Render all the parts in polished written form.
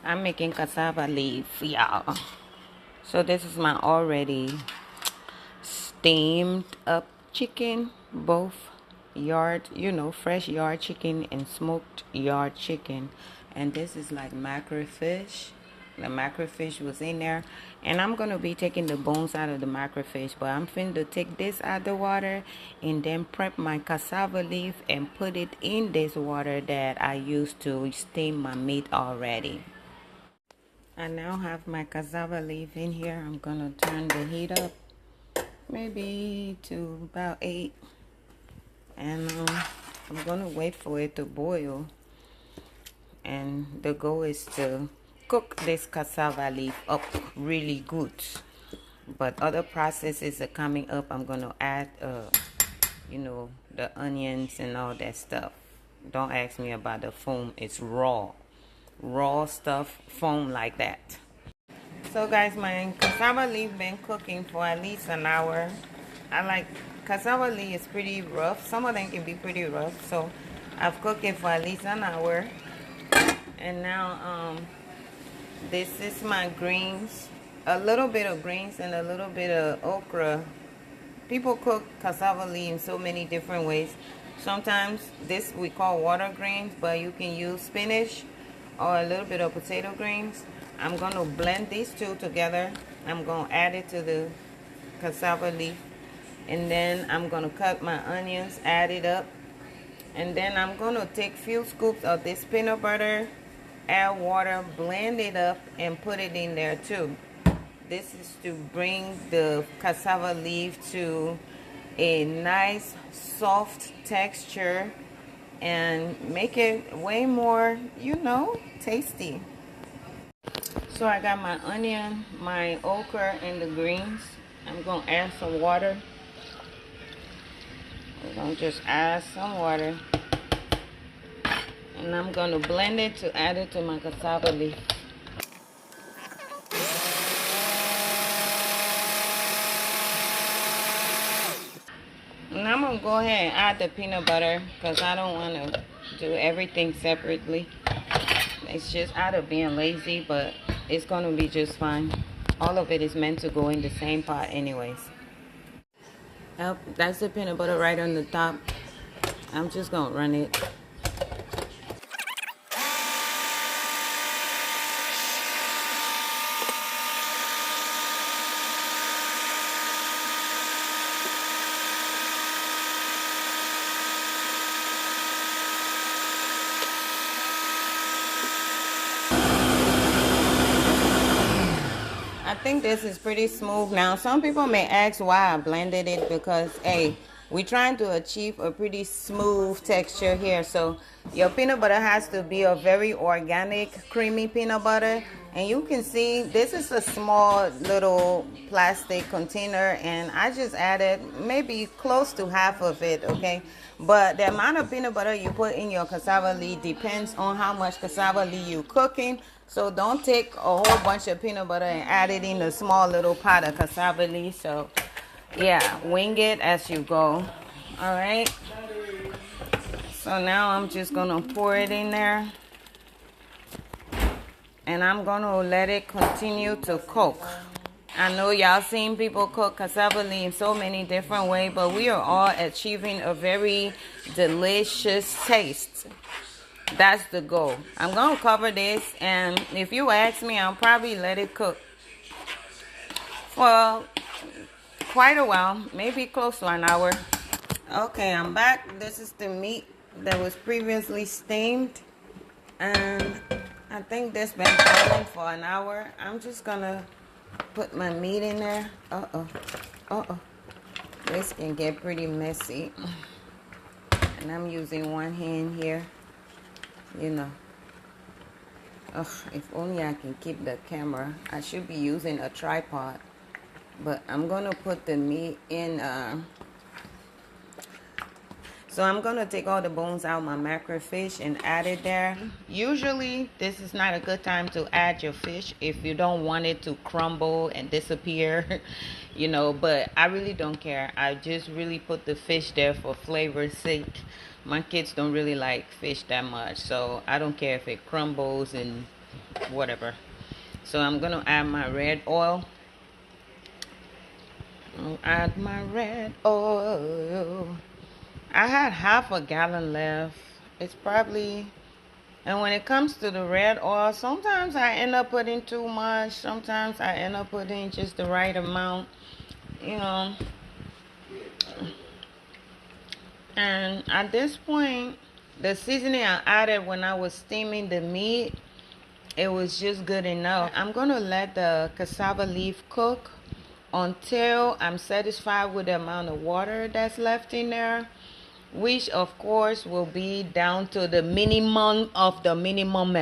I'm making cassava leaf, y'all. So this is my already steamed up chicken, both yard, fresh yard chicken and smoked yard chicken. And this is like macrofish. The macrofish was in there, and I'm gonna be taking the bones out of the macrofish, but I'm finna take this out of the water and then prep my cassava leaf and put it in this water that I used to steam my meat already. I now have my cassava leaf in here. I'm gonna turn the heat up maybe to about 8, and I'm gonna wait for it to boil. And the goal is to cook this cassava leaf up really good. But other processes are coming up. I'm gonna add the onions and all that stuff. Don't ask me about the foam. It's raw stuff, foam like that. So guys, my cassava leaf been cooking for at least an hour. I like cassava leaf is pretty rough. Some of them can be pretty rough, so I've cooked it for at least an hour. And now this is my greens, a little bit of greens and a little bit of okra. People cook cassava leaf in so many different ways. Sometimes this we call water greens, but you can use spinach or a little bit of potato greens. I'm going to blend these two together. I'm going to add it to the cassava leaf, and then I'm going to cut my onions, add it up, and then I'm going to take a few scoops of this peanut butter, add water, blend it up, and put it in there too. This is to bring the cassava leaf to a nice soft texture and make it way more, tasty. So I got my onion, my okra, and the greens. I'm going to add some water. I'm going to just add some water. And I'm going to blend it to add it to my cassava leaf. And I'm going to go ahead and add the peanut butter because I don't want to do everything separately. It's just out of being lazy, but it's going to be just fine. All of it is meant to go in the same pot anyways. Yep, that's the peanut butter right on the top. I'm just going to run it. I think this is pretty smooth now. Some people may ask why I blended it, because hey, we're trying to achieve a pretty smooth texture here. So your peanut butter has to be a very organic, creamy peanut butter. And you can see this is a small little plastic container, and I just added maybe close to half of it, okay? But the amount of peanut butter you put in your cassava leaf depends on how much cassava leaf you're cooking. So don't take a whole bunch of peanut butter and add it in a small little pot of cassava leaf. So yeah, wing it as you go. All right. So now I'm just gonna pour it in there, and I'm gonna let it continue to cook. I know y'all seen people cook cassava leaf in so many different ways, but we are all achieving a very delicious taste. That's the goal. I'm gonna cover this, and if you ask me, I'll probably let it cook for quite a while, maybe close to an hour. Okay, I'm back. This is the meat that was previously steamed, and I think this been boiling for an hour. I'm just gonna put my meat in there. This can get pretty messy, and I'm using one hand here. If only I can keep the camera. I should be using a tripod, but I'm gonna put the meat in. So I'm gonna take all the bones out of my macrofish and add it there. Usually this is not a good time to add your fish if you don't want it to crumble and disappear, but I really don't care. I just really put the fish there for flavor's sake. My kids don't really like fish that much, so I don't care if it crumbles and whatever. So I'm gonna add my red oil. I'll add my red oil. I had half a gallon left. It's probably, and when it comes to the red oil, sometimes I end up putting too much. Sometimes I end up putting just the right amount, you know. And at this point, the seasoning I added when I was steaming the meat, it was just good enough. I'm gonna let the cassava leaf cook until I'm satisfied with the amount of water that's left in there, which of course will be down to the minimum of the minimum.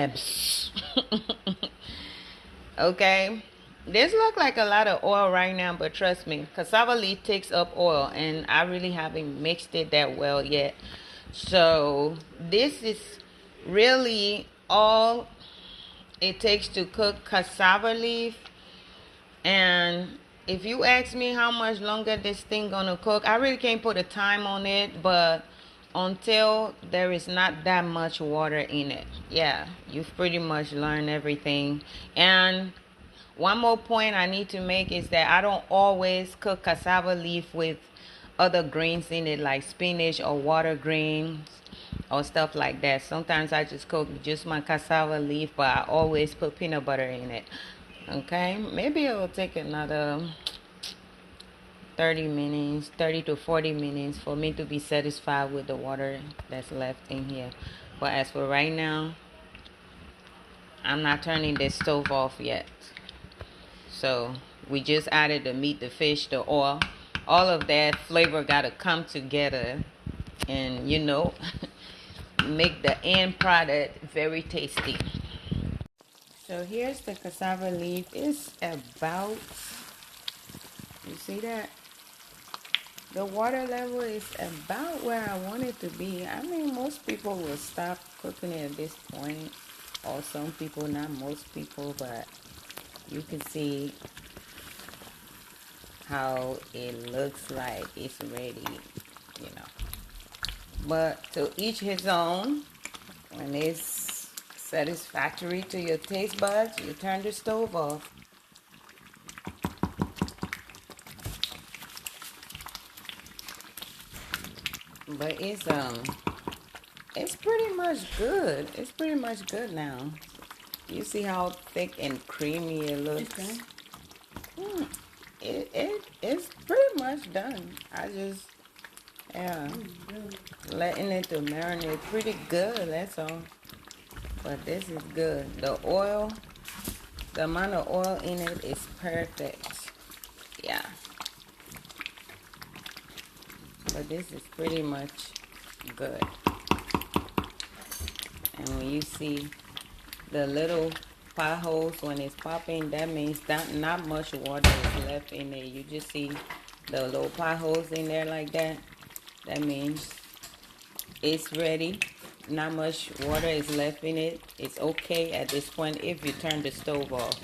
Okay, this look like a lot of oil right now, but trust me, cassava leaf takes up oil, and I really haven't mixed it that well yet. So this is really all it takes to cook cassava leaf. And if you ask me how much longer this thing gonna cook, I really can't put a time on it, but until there is not that much water in it, yeah, you've pretty much learned everything. And one more point I need to make is that I don't always cook cassava leaf with other greens in it, like spinach or water greens or stuff like that. Sometimes I just cook just my cassava leaf, but I always put peanut butter in it. Okay, maybe it will take another 30 minutes, 30 to 40 minutes for me to be satisfied with the water that's left in here. But as for right now, I'm not turning this stove off yet. So we just added the meat, the fish, the oil. All of that flavor got to come together and, you know, make the end product very tasty. So here's the cassava leaf. It's about, you see that? The water level is about where I want it to be. I mean, most people will stop cooking it at this point. Or some people, not most people, but you can see how it looks like it's ready, you know. But to each his own. When it's satisfactory to your taste buds, you turn the stove off. But it's pretty much good. It's pretty much good now. You see how thick and creamy it looks? It's pretty much done. I just, yeah, letting it to marinate pretty good, that's all. But this is good. The oil, the amount of oil in it is perfect. Yeah. But this is pretty much good. And when you see the little potholes when it's popping, that means that not much water is left in there. You just see the little potholes in there like that. That means it's ready. Not much water is left in it. It's okay at this point if you turn the stove off.